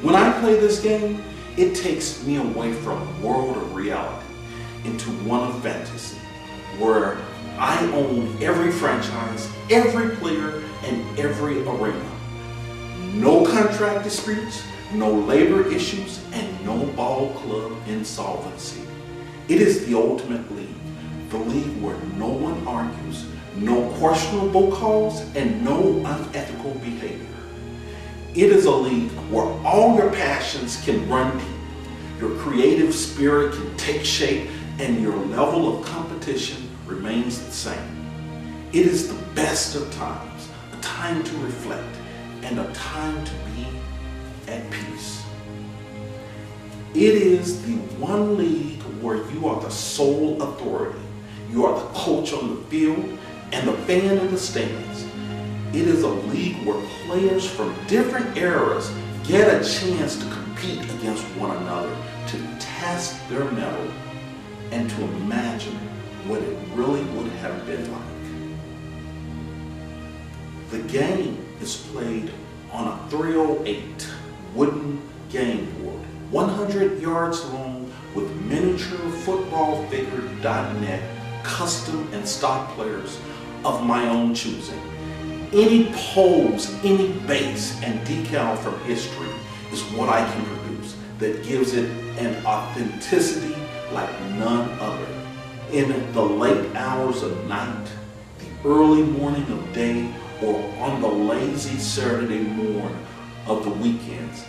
When I play this game, it takes me away from a world of reality into one of fantasy, where I own every franchise, every player, and every arena. No contract disputes, no labor issues, and no ball club insolvency. It is the ultimate league, the league where no one argues, no questionable calls, and no unethical behavior. It is a league where all your passions can run deep, your creative spirit can take shape, and your level of competition remains the same. It is the best of times, a time to reflect, and a time to be at peace. It is the one league where you are the sole authority. You are the coach on the field and the fan in the stands. It is a league where players from different eras get a chance to compete against one another, to test their mettle, and to imagine what it really would have been like. The game is played on a 308 wooden game board, 100 yards long, with miniaturefootballfigure.net custom and stock players of my own choosing. Any pose, any base, and decal from history is what I can produce that gives it an authenticity like none other. In the late hours of night, the early morning of day, or on the lazy Saturday morn of the weekends,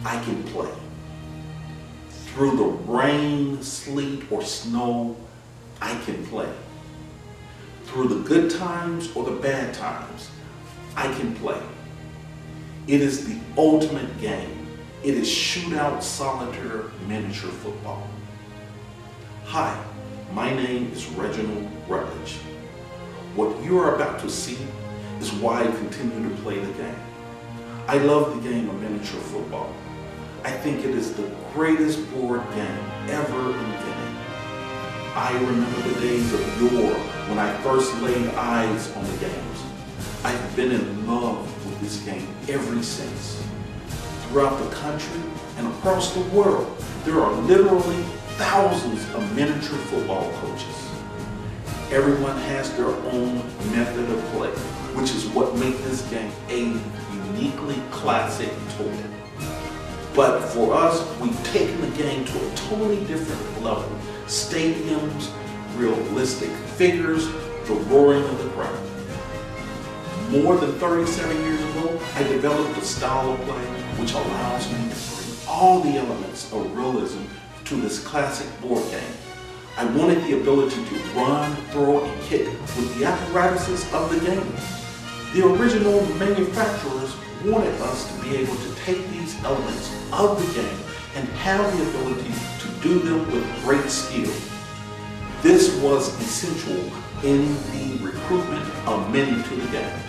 I can play. Through the rain, sleet, or snow, I can play. Through the good times or the bad times, I can play. It is the ultimate game. It is shootout solitaire miniature football. Hi, my name is Reginald Rutledge. What you are about to see is why I continue to play the game. I love the game of miniature football. I think it is the greatest board game ever invented. I remember the days of yore when I first laid eyes on the games. I've been in love with this game ever since. Throughout the country and across the world, there are literally thousands of miniature football coaches. Everyone has their own method of play, which is what makes this game a uniquely classic toy. But for us, we've taken the game to a totally different level. Stadiums, realistic figures, the roaring of the crowd. More than 37 years ago, I developed a style of play which allows me to bring all the elements of realism to this classic board game. I wanted the ability to run, throw, and kick with the apparatuses of the game. The original manufacturers wanted us to be able to take these elements of the game and have the ability to do them with great skill. This was essential in the recruitment of many to the game.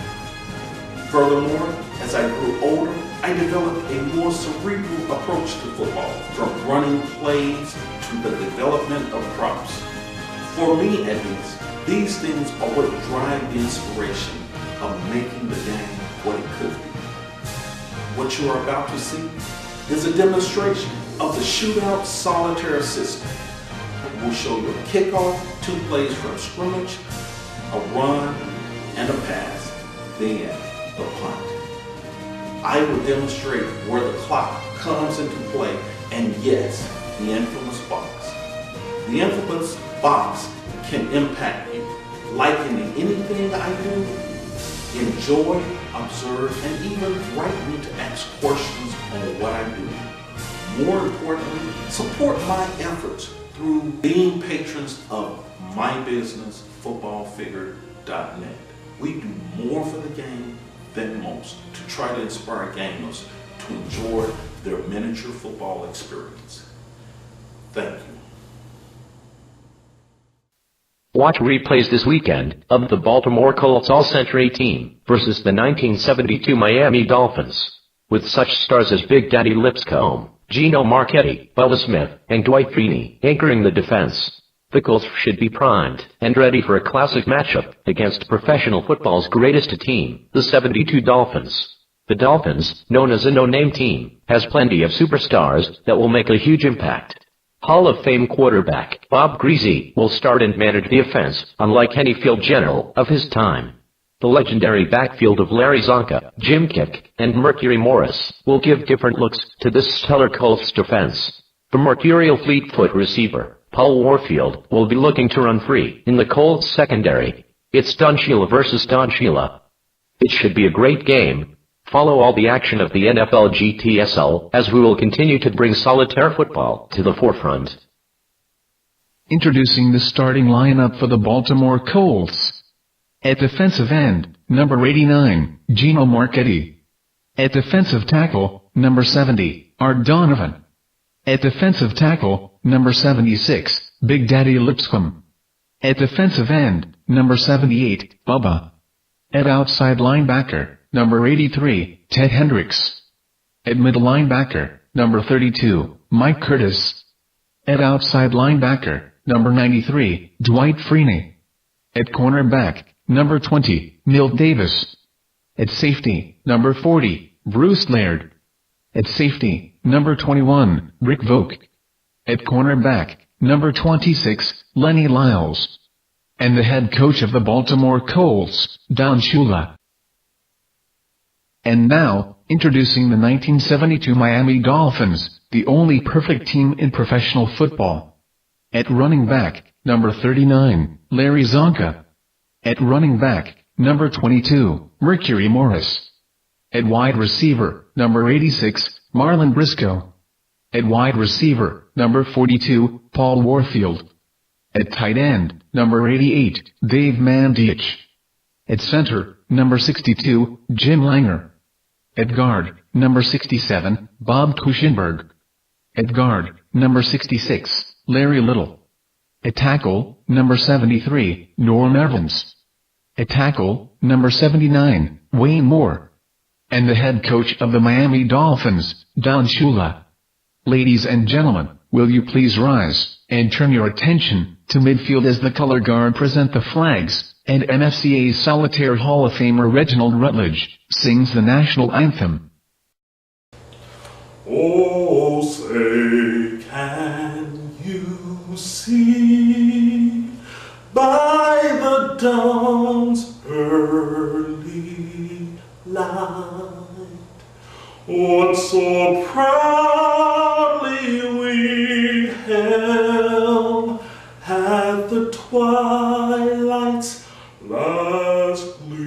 Furthermore, as I grew older, I developed a more cerebral approach to football, from running plays to the development of props. For me, at least, these things are what drive the inspiration of making the game what it could be. What you are about to see is a demonstration of the shootout solitaire system. We'll show you a kickoff, 2 plays from scrimmage, a run, and a pass, then the punt. I will demonstrate where the clock comes into play, and yes, the infamous box. The infamous box can impact you. Like in anything I do, enjoy, observe, and even write me to ask questions on what I do. More importantly, support my efforts through being patrons of my business, footballfigure.net. We do more for the game than most to try to inspire gamers to enjoy their miniature football experience. Thank you. Watch replays this weekend of the Baltimore Colts All-Century team versus the 1972 Miami Dolphins. With such stars as Big Daddy Lipscomb, Gino Marchetti, Bubba Smith, and Dwight Freeney anchoring the defense, the Colts should be primed and ready for a classic matchup against professional football's greatest team, the 72 Dolphins. The Dolphins, known as a no-name team, has plenty of superstars that will make a huge impact. Hall of Fame quarterback Bob Greasy will start and manage the offense, unlike any field general of his time. The legendary backfield of Larry Zonka, Jim Kick, and Mercury Morris will give different looks to this stellar Colts defense. The mercurial fleet-foot receiver, Paul Warfield, will be looking to run free in the Colts secondary. It's Don Shula versus Don Shula. It should be a great game. Follow all the action of the NFL GTSL as we will continue to bring solitaire football to the forefront. Introducing the starting lineup for the Baltimore Colts. At defensive end, number 89, Gino Marchetti. At defensive tackle, number 70, Art Donovan. At defensive tackle, number 76, Big Daddy Lipscomb. At defensive end, number 78, Bubba. At outside linebacker, number 83, Ted Hendricks. At middle linebacker, number 32, Mike Curtis. At outside linebacker, number 93, Dwight Freeney. At cornerback, number 20, Milt Davis. At safety, number 40, Bruce Laird. At safety, number 21, Rick Vogt. At cornerback, number 26, Lenny Lyles. And the head coach of the Baltimore Colts, Don Shula. And now, introducing the 1972 Miami Dolphins, the only perfect team in professional football. At running back, number 39, Larry Zonka. At running back, number 22, Mercury Morris. At wide receiver, number 86, Marlon Briscoe. At wide receiver, number 42, Paul Warfield. At tight end, number 88, Dave Mandich. At center, number 62, Jim Langer. At guard, number 67, Bob Kuechenberg. At guard, number 66, Larry Little. At tackle, number 73, Norm Evans. At tackle, number 79, Wayne Moore. And the head coach of the Miami Dolphins, Don Shula. Ladies and gentlemen, will you please rise and turn your attention to midfield as the color guard present the flags, and NFCA's solitaire Hall of Famer Reginald Rutledge sings the national anthem. Oh, say, can you see by the dawn's early light what so proudly we hailed at the twilight's last gleam?